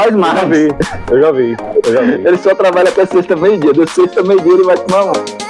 faz mais. Eu já vi. Ele só trabalha até sexta, meio-dia. De sexta, meio-dia ele vai tomar uma.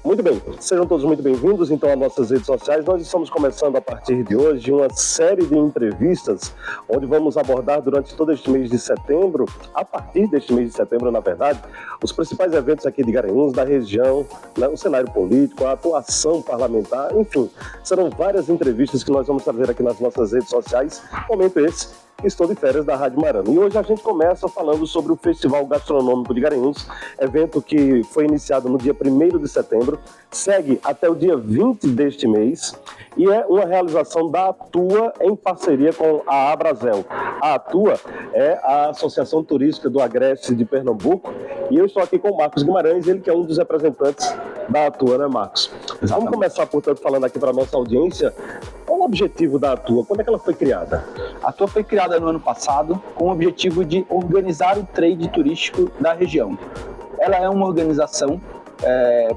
Muito bem, sejam todos muito bem-vindos então às nossas redes sociais. Nós estamos começando a partir de hoje uma série de entrevistas onde vamos abordar durante todo este mês de setembro, a partir deste mês de setembro, na verdade, os principais eventos aqui de Garanhuns, da região, né, o cenário político, a atuação parlamentar, enfim, serão várias entrevistas que nós vamos trazer aqui nas nossas redes sociais. Momento esse. Estou de férias da Rádio Marano. E hoje a gente começa falando sobre o Festival Gastronômico de Garanhuns, evento que foi iniciado no dia 1º de setembro, segue até o dia 20 deste mês e é uma realização da Atua em parceria com a Abrazel. A Atua é a Associação Turística do Agreste de Pernambuco e eu estou aqui com o Marcos Guimarães, ele que é um dos representantes da Atua, né, Marcos? Exatamente. Vamos começar, portanto, falando aqui para a nossa audiência. Qual o objetivo da Atua? Quando é que ela foi criada? A Atua foi criada no ano passado com o objetivo de organizar o trade turístico da região. Ela é uma organização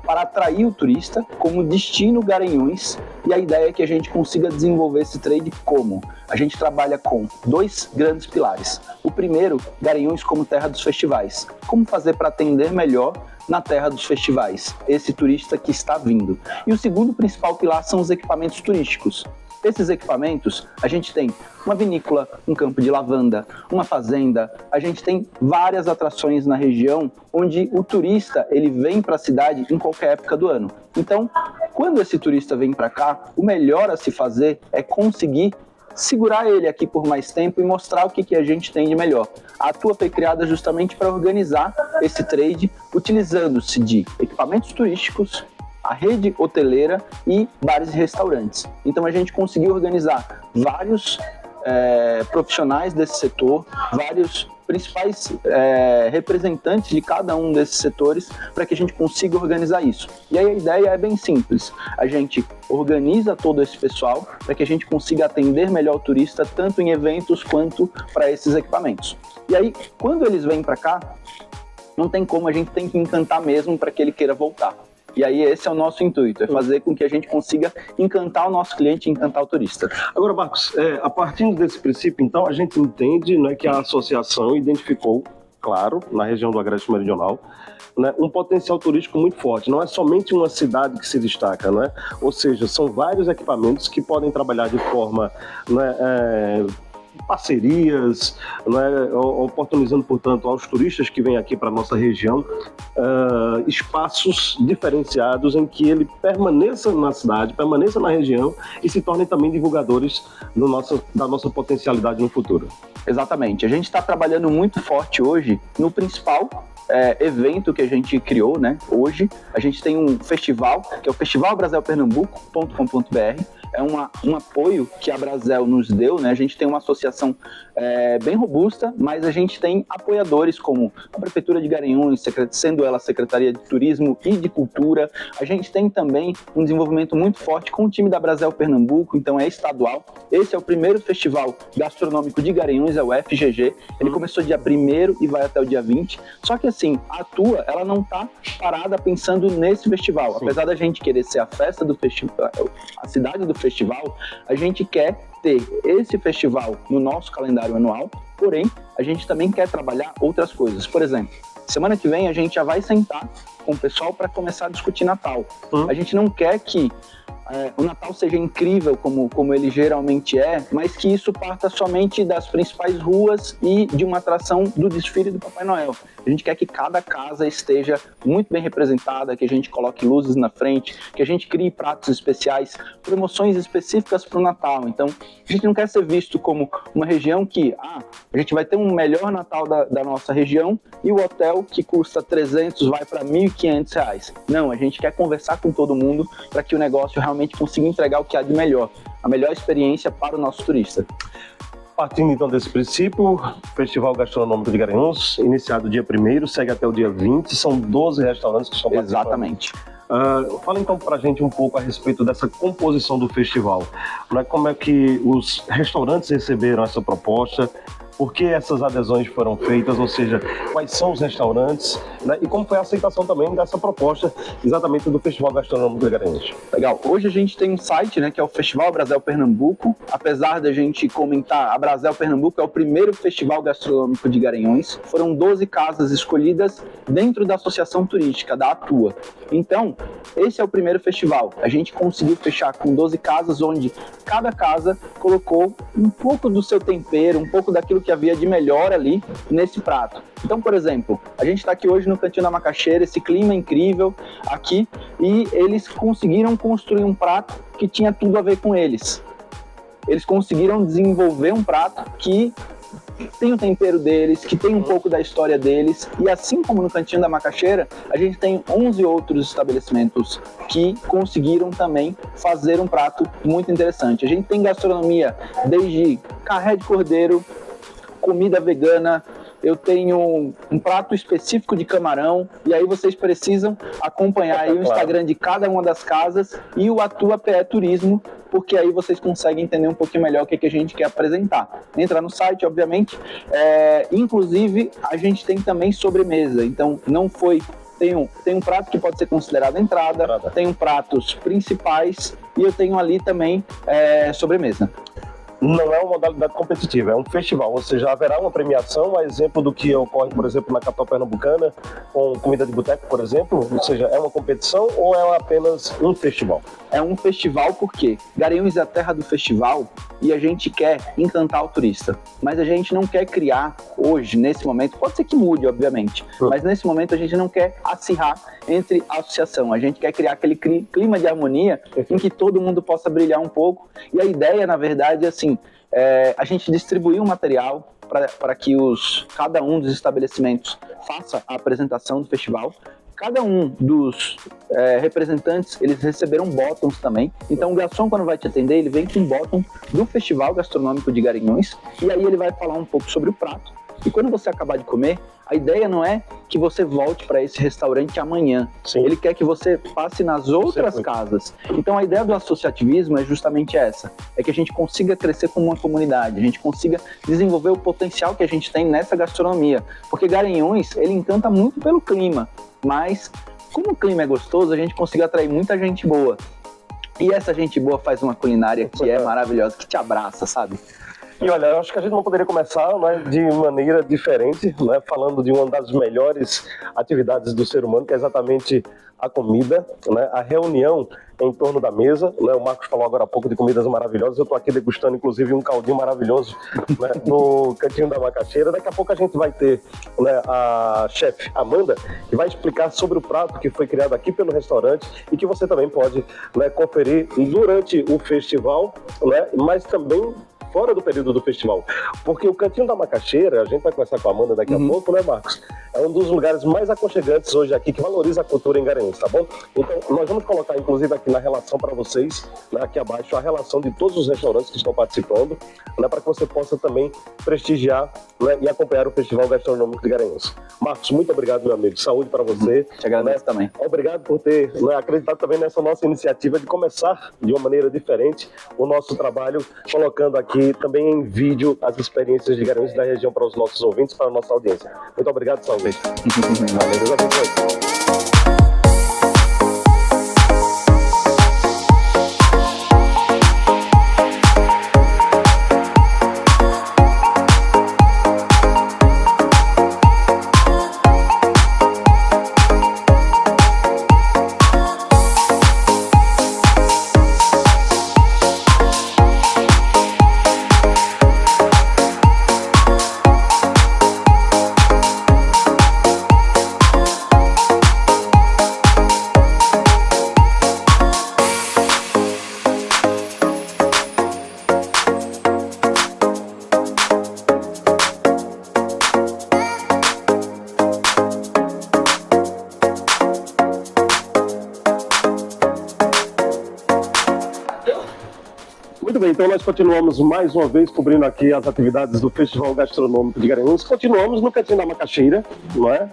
para atrair o turista como destino Garanhuns, e a ideia é que a gente consiga desenvolver esse trade como? A gente trabalha com dois grandes pilares. O primeiro, Garanhuns como terra dos festivais. Como fazer para atender melhor na terra dos festivais esse turista que está vindo? E o segundo principal pilar são os equipamentos turísticos. Esses equipamentos, a gente tem uma vinícola, um campo de lavanda, uma fazenda, a gente tem várias atrações na região onde o turista ele vem para a cidade em qualquer época do ano. Então, quando esse turista vem para cá, o melhor a se fazer é conseguir segurar ele aqui por mais tempo e mostrar o que a gente tem de melhor. A Atua foi criada justamente para organizar esse trade, utilizando-se de equipamentos turísticos, a rede hoteleira e bares e restaurantes. Então a gente conseguiu organizar vários profissionais desse setor, vários principais representantes de cada um desses setores para que a gente consiga organizar isso. E aí a ideia é bem simples, a gente organiza todo esse pessoal para que a gente consiga atender melhor o turista tanto em eventos quanto para esses equipamentos. E aí, quando eles vêm para cá, não tem como, a gente tem que encantar mesmo para que ele queira voltar. E aí esse é o nosso intuito, é fazer com que a gente consiga encantar o nosso cliente, encantar o turista. Agora, Marcos, a partir desse princípio, então, a gente entende, né, que a associação identificou, claro, na região do Agreste Meridional, né, um potencial turístico muito forte. Não é somente uma cidade que se destaca, né? Ou seja, são vários equipamentos que podem trabalhar de forma, né, parcerias, né, oportunizando, portanto, aos turistas que vêm aqui para a nossa região espaços diferenciados em que ele permaneça na cidade, permaneça na região e se tornem também divulgadores da nossa potencialidade no futuro. Exatamente. A gente está trabalhando muito forte hoje no principal evento que a gente criou, né? Hoje a gente tem um festival, que é o festivalbrasilpernambuco.com.br. É um apoio que a Abrazel nos deu, né? A gente tem uma associação bem robusta, mas a gente tem apoiadores como a Prefeitura de Garanhuns, sendo ela a Secretaria de Turismo e de Cultura. A gente tem também um desenvolvimento muito forte com o time da Abrazel Pernambuco, então é estadual. Esse é o primeiro festival gastronômico de Garanhuns, é o FGG. Ele começou dia 1º e vai até o dia 20. Só que assim, a Atua, ela não está parada pensando nesse festival. Sim. Apesar da gente querer ser a festa do festival, a cidade do festival, a gente quer ter esse festival no nosso calendário anual, porém, a gente também quer trabalhar outras coisas. Por exemplo, semana que vem a gente já vai sentar com o pessoal para começar a discutir Natal. A gente não quer que o Natal seja incrível como ele geralmente é, mas que isso parta somente das principais ruas e de uma atração do desfile do Papai Noel. A gente quer que cada casa esteja muito bem representada, que a gente coloque luzes na frente, que a gente crie pratos especiais, promoções específicas para o Natal. Então, a gente não quer ser visto como uma região que, a gente vai ter um melhor Natal da nossa região e o hotel que custa 300 vai para R$1.500. Não, a gente quer conversar com todo mundo para que o negócio realmente consiga entregar o que há de melhor, a melhor experiência para o nosso turista. Partindo então desse princípio, Festival Gastronômico de Garanhuns, iniciado dia 1º, segue até o dia 20, são 12 restaurantes que estão participando. Exatamente. Fala então pra gente um pouco a respeito dessa composição do festival, né? Como é que os restaurantes receberam essa proposta, por que essas adesões foram feitas, ou seja, quais são os restaurantes, né? E como foi a aceitação também dessa proposta exatamente do Festival Gastronômico de Garanhuns. Legal, hoje a gente tem um site, né, que é o Festival Abrazel Pernambuco. Apesar da gente comentar, Abrazel Pernambuco é o primeiro festival gastronômico de Garanhuns. Foram 12 casas escolhidas dentro da Associação Turística, da Atua. Então, esse é o primeiro festival. A gente conseguiu fechar com 12 casas, onde cada casa colocou um pouco do seu tempero, um pouco daquilo que havia de melhor ali nesse prato. Então, por exemplo, a gente está aqui hoje no Cantinho da Macaxeira, esse clima incrível aqui, e eles conseguiram construir um prato que tinha tudo a ver com eles. Eles conseguiram desenvolver um prato que tem o tempero deles, que tem um pouco da história deles, e assim como no Cantinho da Macaxeira, a gente tem 11 outros estabelecimentos que conseguiram também fazer um prato muito interessante. A gente tem gastronomia desde carré de cordeiro, comida vegana, eu tenho um prato específico de camarão, e aí vocês precisam acompanhar aí o Instagram de cada uma das casas e o Atua PE Turismo, porque aí vocês conseguem entender um pouquinho melhor o que a gente quer apresentar. Entra no site, obviamente, inclusive a gente tem também sobremesa, então não foi... Tem um prato que pode ser considerado entrada, tenho pratos principais e eu tenho ali também sobremesa. Não é uma modalidade competitiva, é um festival, ou seja, haverá uma premiação, a exemplo do que ocorre, por exemplo, na capital pernambucana, com comida de boteco, por exemplo, ou seja, é uma competição ou é apenas um festival? É um festival porque Garanhuns é a terra do festival e a gente quer encantar o turista, mas a gente não quer criar hoje, nesse momento, pode ser que mude, obviamente, mas nesse momento a gente não quer acirrar entre a associação, a gente quer criar aquele clima de harmonia em que todo mundo possa brilhar um pouco, e a ideia, na verdade, é assim, a gente distribuir um material para que cada um dos estabelecimentos faça a apresentação do festival. Cada um dos representantes, eles receberam bottoms também. Então o garçom, quando vai te atender, ele vem com um bottom do Festival Gastronômico de Garanhuns, e aí ele vai falar um pouco sobre o prato. E quando você acabar de comer, a ideia não é que você volte para esse restaurante amanhã. Sim. Ele quer que você passe nas outras casas. Então a ideia do associativismo é justamente essa. É que a gente consiga crescer como uma comunidade, a gente consiga desenvolver o potencial que a gente tem nessa gastronomia. Porque Garanhuns, ele encanta muito pelo clima, mas como o clima é gostoso, a gente consegue atrair muita gente boa. E essa gente boa faz uma culinária que é maravilhosa, que te abraça, sabe? E olha, eu acho que a gente não poderia começar, né, de maneira diferente, né, falando de uma das melhores atividades do ser humano, que é exatamente a comida, né, a reunião em torno da mesa, né? O Marcos falou agora há pouco de comidas maravilhosas, eu estou aqui degustando inclusive um caldinho maravilhoso, né, no Cantinho da Macaxeira. Daqui a pouco a gente vai ter, né, a chefe Amanda, que vai explicar sobre o prato que foi criado aqui pelo restaurante e que você também pode, né, conferir durante o festival, né, mas também fora do período do festival, porque o Cantinho da Macaxeira, a gente vai conversar com a Amanda daqui a pouco, né, Marcos? É um dos lugares mais aconchegantes hoje aqui, que valoriza a cultura em Garanhuns, tá bom? Então, nós vamos colocar, inclusive, aqui na relação para vocês, né, aqui abaixo, a relação de todos os restaurantes que estão participando, né, para que você possa também prestigiar, né, e acompanhar o Festival Gastronômico de Garanhuns. Marcos, muito obrigado, meu amigo. Saúde para você. Te agradeço também. Obrigado por ter, né, acreditado também nessa nossa iniciativa de começar de uma maneira diferente o nosso trabalho, colocando aqui também em vídeo as experiências de Garanhuns da região para os nossos ouvintes, para a nossa audiência. Muito obrigado, saúde. Valeu, Deus abençoe. bem, então nós continuamos mais uma vez cobrindo aqui as atividades do Festival Gastronômico de Garanhuns. Continuamos no Cantinho da Macaxeira, não é?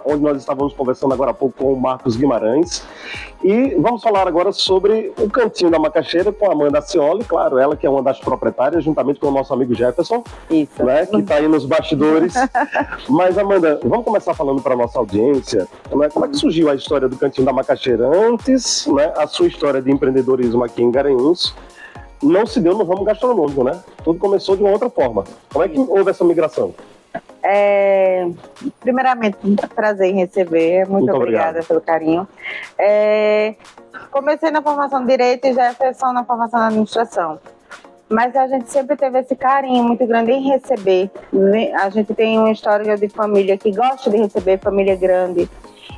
Onde nós estávamos conversando agora há pouco com o Marcos Guimarães. E vamos falar agora sobre o Cantinho da Macaxeira com a Amanda Acioli, claro, ela que é uma das proprietárias, juntamente com o nosso amigo Jefferson, isso, né, que está aí nos bastidores. Mas, Amanda, vamos começar falando para a nossa audiência, né, como é que surgiu a história do Cantinho da Macaxeira antes, né, a sua história de empreendedorismo aqui em Garanhuns. Não se deu no ramo gastronômico, né? Tudo começou de uma outra forma. Como é que houve essa migração? Primeiramente, muito prazer em receber. Muito obrigada pelo carinho. Comecei na formação de Direito e Jefferson na formação de Administração. Mas a gente sempre teve esse carinho muito grande em receber. A gente tem uma história de família que gosta de receber, família grande.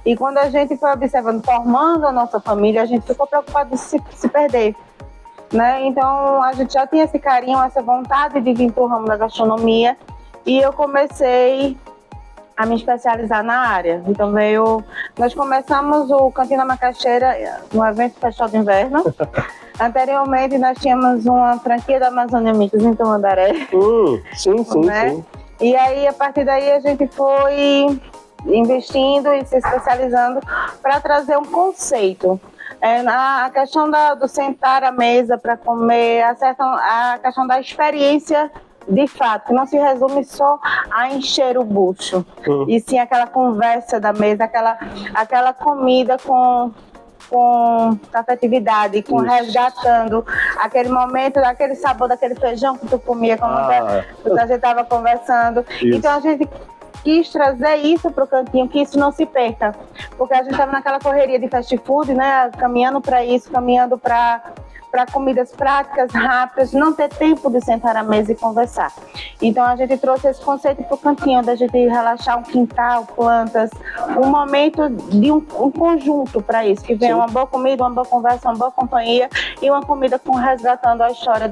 E quando a gente foi observando, formando a nossa família, a gente ficou preocupado de se perder. Né? Então a gente já tinha esse carinho, essa vontade de vir para o ramo da gastronomia e eu comecei a me especializar na área. Então nós começamos o Cantinho da Macaxeira no evento Festival de Inverno. Anteriormente nós tínhamos uma franquia da Amazônia Mix em Tamandaré. Sim. E aí a partir daí a gente foi investindo e se especializando para trazer um conceito. A questão do sentar à mesa para comer, a questão da experiência de fato, que não se resume só a encher o bucho, e sim aquela conversa da mesa, aquela comida com afetividade, resgatando aquele momento, aquele sabor daquele feijão que tu comia quando a gente estava conversando. Isso. Então a gente quis trazer isso para o cantinho, que isso não se perca, porque a gente estava naquela correria de fast food, né, caminhando para isso, caminhando para comidas práticas, rápidas, não ter tempo de sentar à mesa e conversar. Então a gente trouxe esse conceito para o cantinho, da gente relaxar um quintal, plantas, um momento de um conjunto para isso, que venha uma boa comida, uma boa conversa, uma boa companhia e uma comida resgatando a história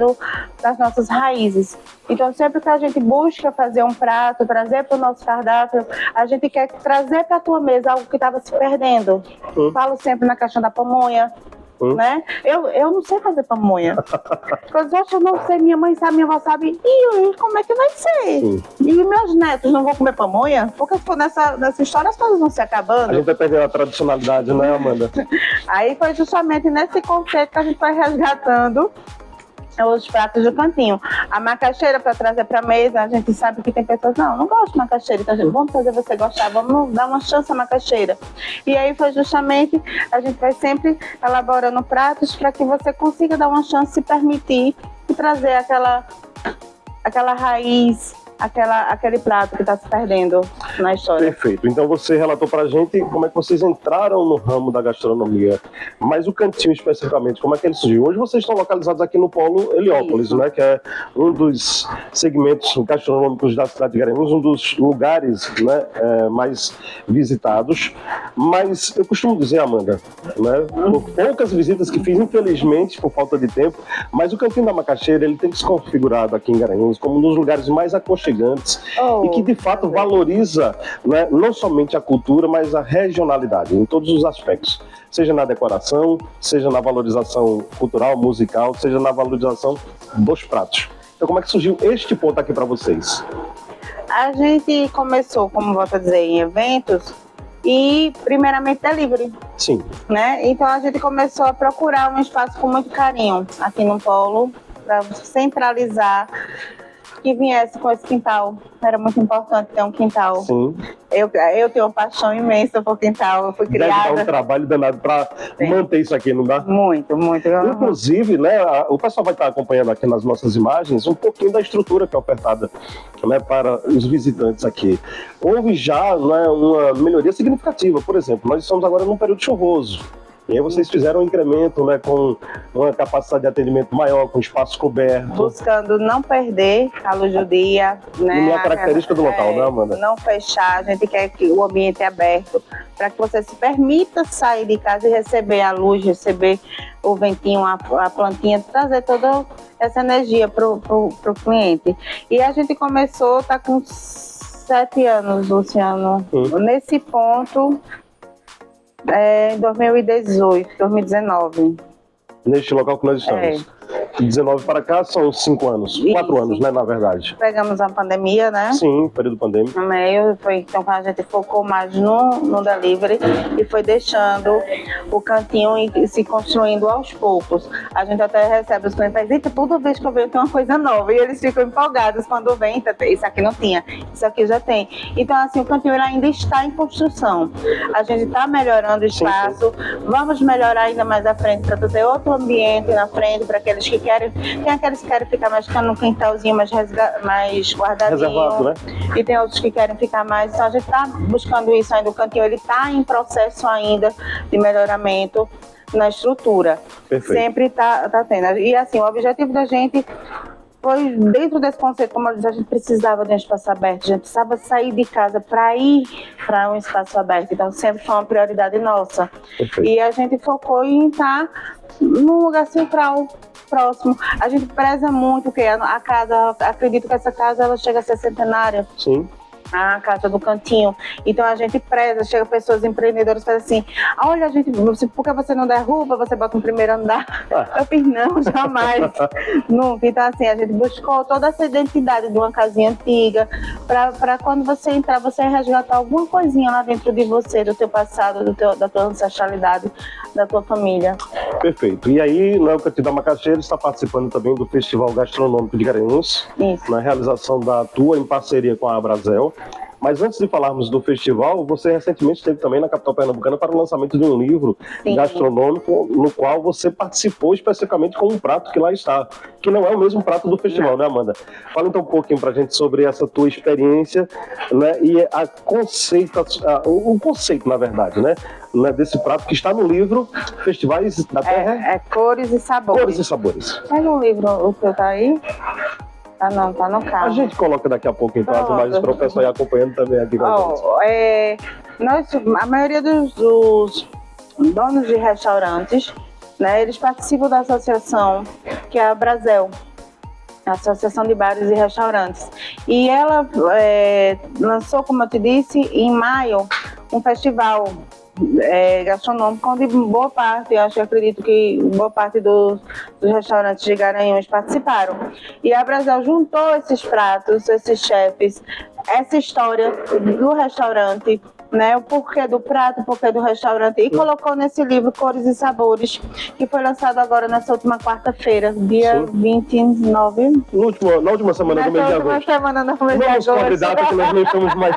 das nossas raízes. Então sempre que a gente busca fazer um prato, trazer para o nosso cardápio, a gente quer trazer para a tua mesa algo que estava se perdendo. Falo sempre na questão da pamonha. Né? Eu não sei fazer pamonha. Eu não sei, minha mãe sabe, minha avó sabe. E como é que vai ser? E meus netos não vão comer pamonha? Porque se for nessa história, as coisas vão se acabando. A gente vai perder a tradicionalidade, né, Amanda? Aí foi justamente nesse conceito que a gente vai resgatando os pratos do cantinho. A macaxeira para trazer para a mesa, a gente sabe que tem pessoas, não gosto de macaxeira, então vamos fazer você gostar, vamos dar uma chance à macaxeira. E aí foi justamente, a gente vai sempre elaborando pratos para que você consiga dar uma chance, se permitir e trazer aquela raiz, aquele prato que está se perdendo na história. Perfeito. Então você relatou para a gente como é que vocês entraram no ramo da gastronomia, mas o cantinho especificamente, como é que ele surgiu? Hoje vocês estão localizados aqui no Polo Heliópolis, né, que é um dos segmentos gastronômicos da cidade de Garanhuns, um dos lugares, né, mais visitados. Mas eu costumo dizer, Amanda, né, por poucas visitas que fiz, infelizmente, por falta de tempo, mas o Cantinho da Macaxeira ele tem que se configurado aqui em Garanhuns como um dos lugares mais aconchegantes e que de fato valoriza, né, não somente a cultura, mas a regionalidade em todos os aspectos, seja na decoração, seja na valorização cultural, musical, seja na valorização dos pratos. Então como é que surgiu este ponto aqui para vocês? A gente começou, como volto a dizer, em eventos e primeiramente delivery. Sim. Né? Então a gente começou a procurar um espaço com muito carinho aqui no Polo para centralizar, que viesse com esse quintal. Era muito importante ter um quintal. Sim. Eu tenho uma paixão imensa por quintal. Eu fui criada. Deve dar um trabalho danado para manter isso aqui, não dá? Muito. Inclusive, né, o pessoal vai estar acompanhando aqui nas nossas imagens um pouquinho da estrutura que é ofertada, né, para os visitantes aqui. Houve já, né, uma melhoria significativa. Por exemplo, nós estamos agora num período chuvoso. E aí vocês fizeram um incremento, né, com uma capacidade de atendimento maior, com espaço coberto. Buscando não perder a luz do dia, né? E a característica do local, né, Amanda? Não fechar, a gente quer que o ambiente é aberto, para que você se permita sair de casa e receber a luz, receber o ventinho, a plantinha, trazer toda essa energia para o cliente. E a gente começou, tá com 7 anos, Luciano, nesse ponto. Em 2018, 2019. Neste local que nós estamos. 19 para cá são 5 anos, 4 anos, né, na verdade. Pegamos a pandemia, né? Sim, período pandêmico. No meio, então a gente focou mais no delivery e foi deixando o cantinho e se construindo aos poucos. A gente até recebe os clientes e faz, eita, toda vez que eu venho tem uma coisa nova. E eles ficam empolgados quando vem, isso aqui não tinha, isso aqui já tem. Então, assim, o cantinho ele ainda está em construção. A gente está melhorando o espaço, vamos melhorar ainda mais à frente para ter outro ambiente na frente, para aqueles que querem, tem aqueles que querem ficar mais no quintalzinho, mais guardadinho. Reservado, né? E tem outros que querem ficar mais, então a gente está buscando isso ainda, o cantinho ele está em processo ainda de melhoramento na estrutura. Perfeito. Sempre está tendo. E assim, o objetivo da gente foi, dentro desse conceito, como eu disse, a gente precisava de um espaço aberto, a gente precisava sair de casa para ir para um espaço aberto, então sempre foi uma prioridade nossa. Perfeito. E a gente focou em estar num lugar central, próximo. A gente preza muito, porque a casa, acredito que essa casa ela chega a ser centenária. Sim. A casa do cantinho. Então a gente preza, chega pessoas empreendedoras e faz assim, olha, a gente, por que você não derruba, você bota no primeiro andar? Eu fiz, não, jamais. Nunca. Então assim, a gente buscou toda essa identidade de uma casinha antiga, para quando você entrar, você resgatar alguma coisinha lá dentro de você, do teu passado, da tua ancestralidade, da tua família. Perfeito. E aí, no Cantinho da Macaxeira está participando também do Festival Gastronômico de Garanhuns, na realização da tua em parceria com a Abrazel. Mas antes de falarmos do festival, você recentemente esteve também na capital pernambucana para o lançamento de um livro gastronômico, no qual você participou especificamente com um prato que lá está, que não é o mesmo prato do festival, né, Amanda? Fala então um pouquinho para a gente sobre essa tua experiência, né, e o conceito, na verdade, né, desse prato que está no livro Festivais da Terra. É Cores e Sabores. Cores e Sabores. Pega o livro, o teu tá aí? Ah, não, tá no carro. A gente coloca daqui a pouco, então, as imagens para o pessoal ir acompanhando também aqui com a gente. A maioria dos donos de restaurantes, né, eles participam da associação, que é a Abrazel, a Associação de Bares e Restaurantes. E ela lançou, como eu te disse, em maio, um festival gastronômico, onde boa parte, eu acredito que boa parte dos restaurantes de Garanhuns participaram. E a Abrazel juntou esses pratos, esses chefes, essa história do restaurante, né, o porquê do prato, o porquê do restaurante, e colocou nesse livro Cores e Sabores, que foi lançado agora nessa última quarta-feira, dia 29. Na última semana do mês de agosto. Na última semana do mês de agosto. Vamos convidar, porque nós não estamos mais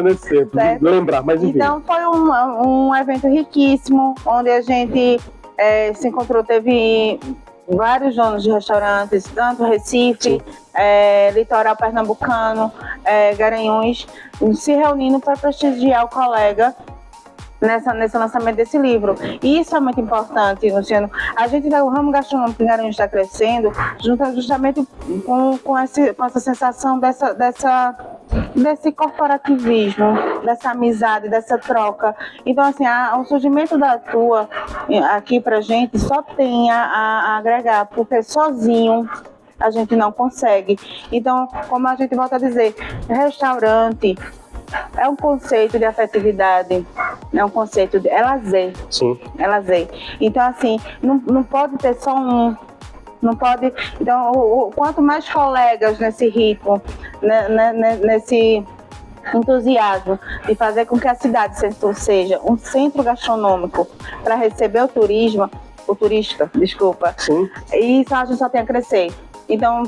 nesse tempo, de lembrar, mas enfim. Então foi um evento riquíssimo, onde a gente se encontrou, teve vários donos de restaurantes, tanto Recife, litoral pernambucano, Garanhuns, se reunindo para prestigiar o colega nesse lançamento desse livro. E isso é muito importante, Luciano. A gente, o ramo gastronômico em Garanhuns está crescendo justamente com essa sensação desse corporativismo, dessa amizade, dessa troca. Então, assim, o surgimento da tua aqui pra gente só tem a agregar, porque sozinho a gente não consegue. Então, como a gente volta a dizer, restaurante é um conceito de afetividade, é um conceito é lazer. Sim. É lazer. Então, assim, não pode ter só um. Não pode. Então, quanto mais colegas nesse ritmo, nesse entusiasmo de fazer com que a cidade seja um centro gastronômico para receber o turista, desculpa. Sim. E isso a gente só tem a crescer. Então,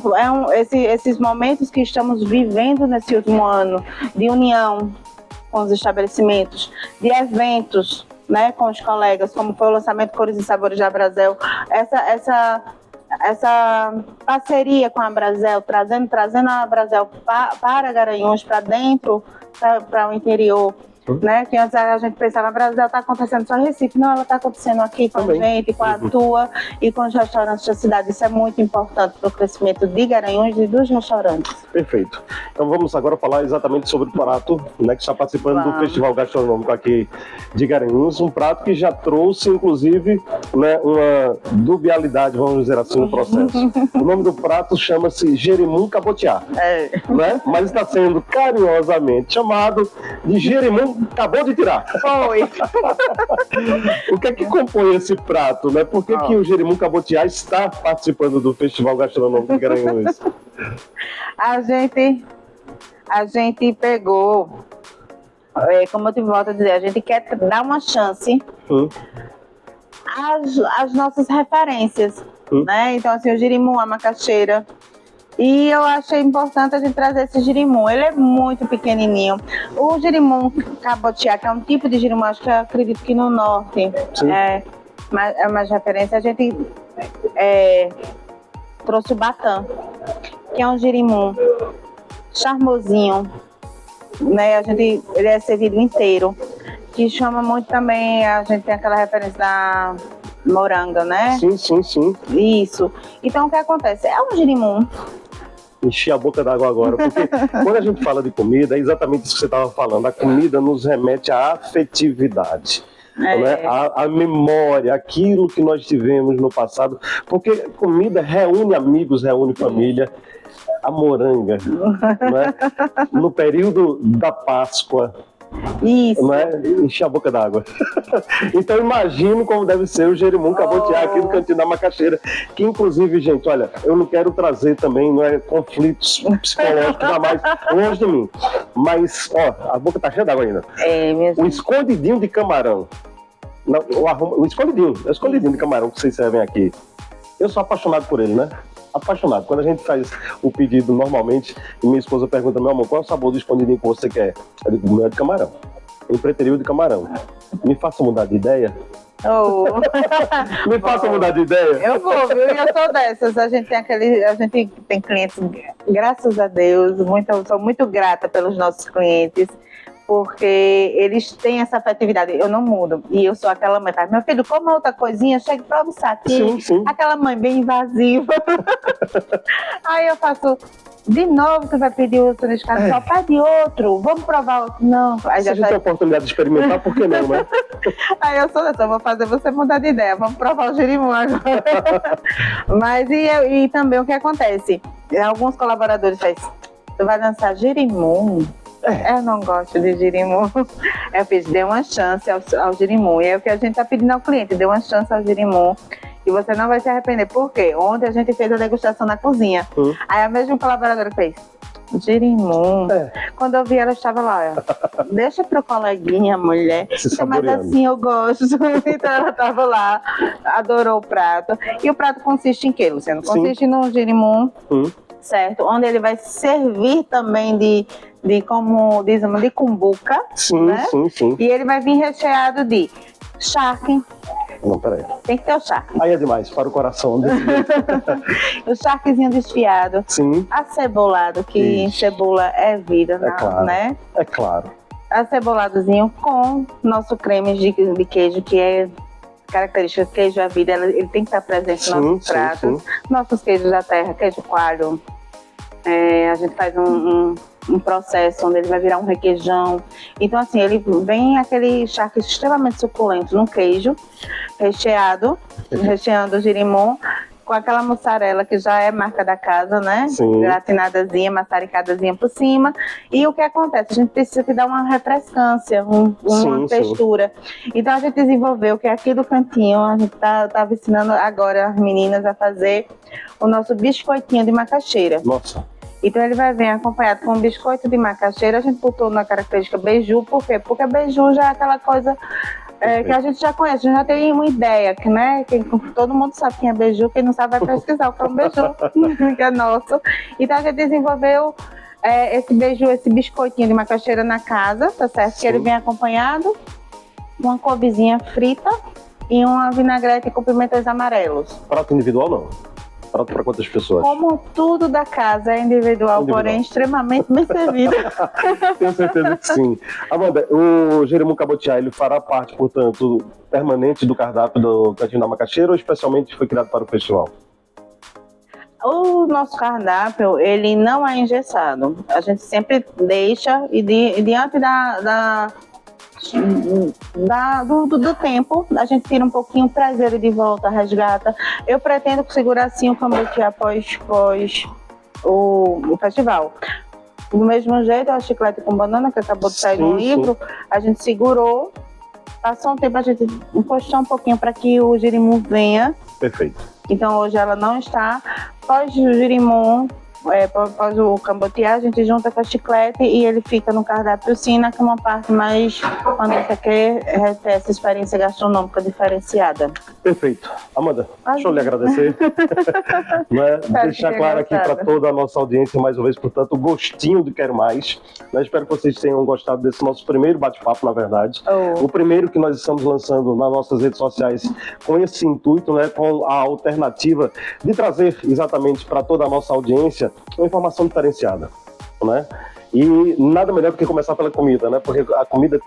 esses momentos que estamos vivendo nesse último ano, de união com os estabelecimentos, de eventos, né, com os colegas, como foi o lançamento Cores e Sabores da Abrazel, essa parceria com a Abrazel, trazendo a Abrazel para Garanhuns, para dentro, para o interior, né? Que antes a gente pensava, a Abrazel está acontecendo só em Recife, não, ela está acontecendo aqui com a gente, com a tua e com os restaurantes da cidade. Isso é muito importante para o crescimento de Garanhuns e dos restaurantes. Perfeito. Então vamos agora falar exatamente sobre o prato, né, que está participando do Festival Gastronômico aqui de Garanhuns, um prato que já trouxe, inclusive, né, uma dubialidade, vamos dizer assim, no processo. O nome do prato chama-se Jerimum Cabotiá, né? Mas está sendo carinhosamente chamado de Jerimum Acabou de tirar. Foi. O que é que compõe esse prato, né? Por que, que o jerimum cabotiá está participando do Festival Gastronômico de Garanhuns? A gente pegou, como eu te volto a dizer, a gente quer dar uma chance às nossas referências, né? Então, assim, o jerimum, a macaxeira. E eu achei importante a gente trazer esse jerimum. Ele é muito pequenininho. O jerimum cabotiá, que é um tipo de jerimum, acho que eu acredito que no norte é mais referência. A gente trouxe o batã, que é um jerimum charmosinho, né? Ele é servido inteiro, que chama muito também. A gente tem aquela referência da moranga, né? Sim. Isso. Então o que acontece? É um jerimum. Enchi a boca d'água agora, porque quando a gente fala de comida, é exatamente isso que você estava falando. A comida nos remete à afetividade. Né? A memória, aquilo que nós tivemos no passado, porque comida reúne amigos, reúne família. A moranga, né? No período da Páscoa, isso, né? Enche a boca d'água. Então imagino como deve ser o jerimum cabotiá aqui do Cantinho da Macaxeira, que inclusive, gente, olha, eu não quero trazer também, não é, conflitos psicológicos, jamais longe de mim, mas, ó, a boca tá cheia d'água ainda. O escondidinho de camarão, não, o escondidinho de camarão que vocês servem aqui, eu sou apaixonado por ele, né? Apaixonado. Quando a gente faz o pedido normalmente, e minha esposa pergunta, meu amor, qual é o sabor do escondidinho que você quer? Eu digo, o meu é de camarão. Eu preterio de camarão. Me faça mudar de ideia? Me faça mudar de ideia? Eu vou, viu? Eu sou dessas. A gente tem clientes, graças a Deus, sou muito grata pelos nossos clientes, porque eles têm essa afetividade. Eu não mudo. E eu sou aquela mãe, meu filho, como outra coisinha, chega pra almoçar aqui. Sim. Aquela mãe bem invasiva. Aí eu faço, de novo, tu vai pedir outro nesse caso, só pede outro, vamos provar outro. Não. Aí se a gente tem a oportunidade de experimentar, por que não, né? Aí eu sou dessa, vou fazer você mudar de ideia, vamos provar o jerimum agora. Mas e também o que acontece? Alguns colaboradores dizem, tu vai dançar jerimum? Eu não gosto de jerimum. Eu fiz, dê uma chance ao jerimum. E é o que a gente está pedindo ao cliente, dê uma chance ao jerimum. E você não vai se arrepender. Por quê? Ontem a gente fez a degustação na cozinha. Aí a mesma colaboradora fez, jerimum. Quando eu vi, ela estava lá, deixa pro coleguinha, mulher. Mas assim eu gosto. Então ela estava lá, adorou o prato. E o prato consiste em quê, Luciano? Consiste no jerimum, certo? Onde ele vai servir também de como dizemos, de cumbuca. Né? Sim. E ele vai vir recheado de charque. Não, peraí. Tem que ter o charque. Aí é demais, para o coração. O charquezinho desfiado. Sim. Acebolado, que cebola é vida, né? É claro. Aceboladozinho com nosso creme de queijo, que é característica, queijo à vida, ele tem que estar presente nos nossos pratos. Nossos queijos da terra, queijo coalho. A gente faz um processo onde ele vai virar um requeijão. Então, assim, ele vem aquele charque extremamente suculento no queijo, recheando o jerimum, com aquela mussarela que já é marca da casa, né? Gratinadazinha, maçaricadazinha por cima. E o que acontece? A gente precisa que dar uma refrescância, uma textura. Então a gente desenvolveu, que é aqui do cantinho, a gente tá ensinando agora as meninas a fazer o nosso biscoitinho de macaxeira. Nossa! Então ele vai vir acompanhado com um biscoito de macaxeira. A gente botou na característica beiju, por quê? Porque beiju já é aquela coisa que a gente já conhece, a gente já tem uma ideia, né? Que todo mundo sabe quem é beiju, quem não sabe vai pesquisar o que é um beiju, que é nosso. Então a gente desenvolveu esse beiju, esse biscoitinho de macaxeira na casa, tá certo? Que ele vem acompanhado com uma couvezinha frita e uma vinagrete com pimentos amarelos. Prato individual não? Prato para quantas pessoas? Como tudo da casa é individual, porém extremamente bem servido. Tenho certeza que sim. Amanda, o jerimum cabotiá, ele fará parte, portanto, permanente do cardápio do Cantinho da Macaxeira ou especialmente foi criado para o festival? O nosso cardápio, ele não é engessado. A gente sempre deixa e diante do tempo, a gente tira um pouquinho, traz ele de volta, resgata. Eu pretendo segurar assim o cambuti após o festival. Do mesmo jeito, a chiclete com banana, que acabou de sair no livro, a gente segurou, passou um tempo, a gente encostou um pouquinho para que o girimum venha. Perfeito. Então hoje ela não está. Pós o girimum, após o cambotiá, a gente junta com a chiclete e ele fica no cardápio Sina, que é uma parte mais quando você quer ter essa experiência gastronômica diferenciada. Perfeito. Amanda, deixa eu lhe agradecer. Deixar claro aqui para toda a nossa audiência, mais uma vez, portanto, o gostinho de Quero Mais. Espero que vocês tenham gostado desse nosso primeiro bate-papo, na verdade. O primeiro que nós estamos lançando nas nossas redes sociais com esse intuito, com a alternativa de trazer exatamente para toda a nossa audiência uma informação diferenciada, E nada melhor do que começar pela comida, porque a comida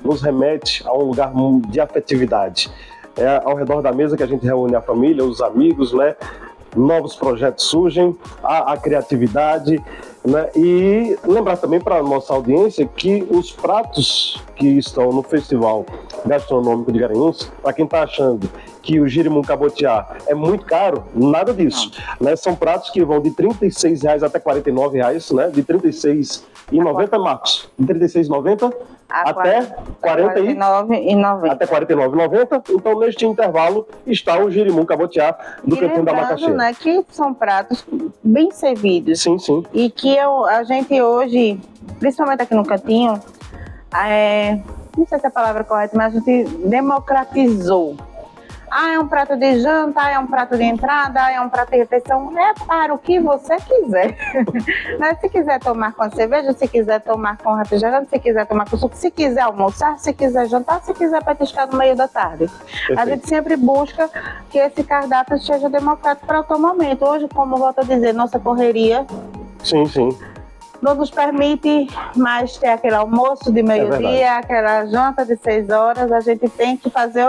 nos remete a um lugar de afetividade. É ao redor da mesa que a gente reúne a família, os amigos, novos projetos surgem, a criatividade, E lembrar também para a nossa audiência que os pratos que estão no Festival Gastronômico de Garanhuns, para quem está achando que o girimum cabotiá é muito caro, nada disso. São pratos que vão de R$ 36,00 até R$ 49,00, de R$ 36,90, Marcos? De R$ 36,90 até R$ 49,90. Até R$ 49,90. Então, neste intervalo, está o girimum cabotiá do Cantinho da Macaxeira. Que são pratos bem servidos. Sim, sim. E que a gente hoje, principalmente aqui no Cantinho, não sei se é a palavra correta, mas a gente democratizou. É um prato de janta, é um prato de entrada, é um prato de refeição. É para o que você quiser. Se quiser tomar com cerveja, se quiser tomar com refrigerante, se quiser tomar com suco, se quiser almoçar, se quiser jantar, se quiser petiscar no meio da tarde. Perfeito. A gente sempre busca que esse cardápio seja democrático para o teu momento. Hoje, como eu volto a dizer, nossa correria... Sim, sim. Não nos permite mais ter aquele almoço de meio-dia, aquela janta de 6 horas. A gente tem que fazer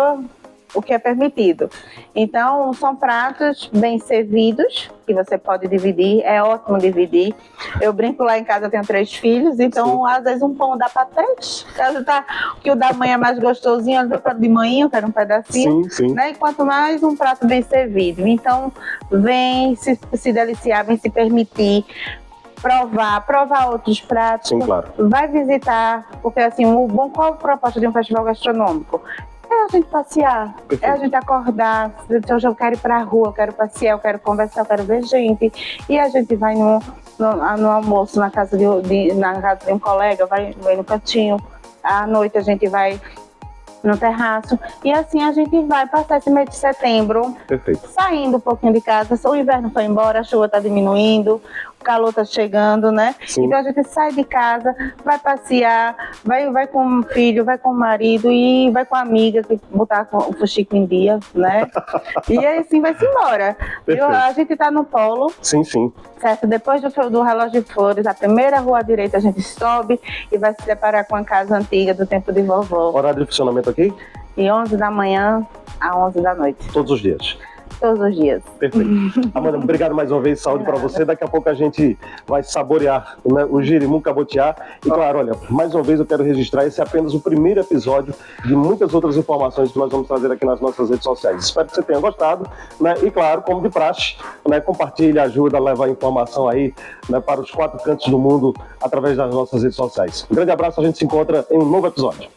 o que é permitido. Então, são pratos bem servidos, que você pode dividir, é ótimo dividir. Eu brinco lá em casa, eu tenho 3 filhos, então às vezes um pão dá para 3. Que o da mãe é mais gostosinho, de manhã eu quero um pedacinho. Sim, sim. E quanto mais um prato bem servido. Então, vem se deliciar, vem se permitir. Provar outros pratos. Sim, claro. Vai visitar, porque assim, qual a proposta de um festival gastronômico? É a gente passear, Perfeito. É a gente acordar. Hoje eu quero ir pra rua, eu quero passear, eu quero conversar, eu quero ver gente. E a gente vai no almoço na casa de um colega, vai no cantinho. À noite a gente vai no terraço. E assim a gente vai passar esse mês de setembro. Perfeito. Saindo um pouquinho de casa. O inverno foi embora, a chuva está diminuindo, o calor está chegando, Sim. Então a gente sai de casa, vai passear, vai com o filho, vai com o marido e vai com a amiga, que botar o fuxico em dia, E aí assim vai-se embora. A gente está no polo. Sim, sim. Certo? Depois do relógio de flores, a primeira rua à direita a gente sobe e vai se deparar com a casa antiga do tempo de vovó. Horário de funcionamento aqui? De 11 da manhã a 11 da noite. Todos os dias? Todos os dias. Perfeito. Amanda, obrigado mais uma vez, saúde para você. Daqui a pouco a gente vai saborear o girimum cabotiá. E claro, olha, mais uma vez eu quero registrar, esse é apenas o primeiro episódio de muitas outras informações que nós vamos trazer aqui nas nossas redes sociais. Espero que você tenha gostado, E claro, como de praxe, compartilhe, ajuda a levar a informação aí, para os 4 cantos do mundo através das nossas redes sociais. Um grande abraço, a gente se encontra em um novo episódio.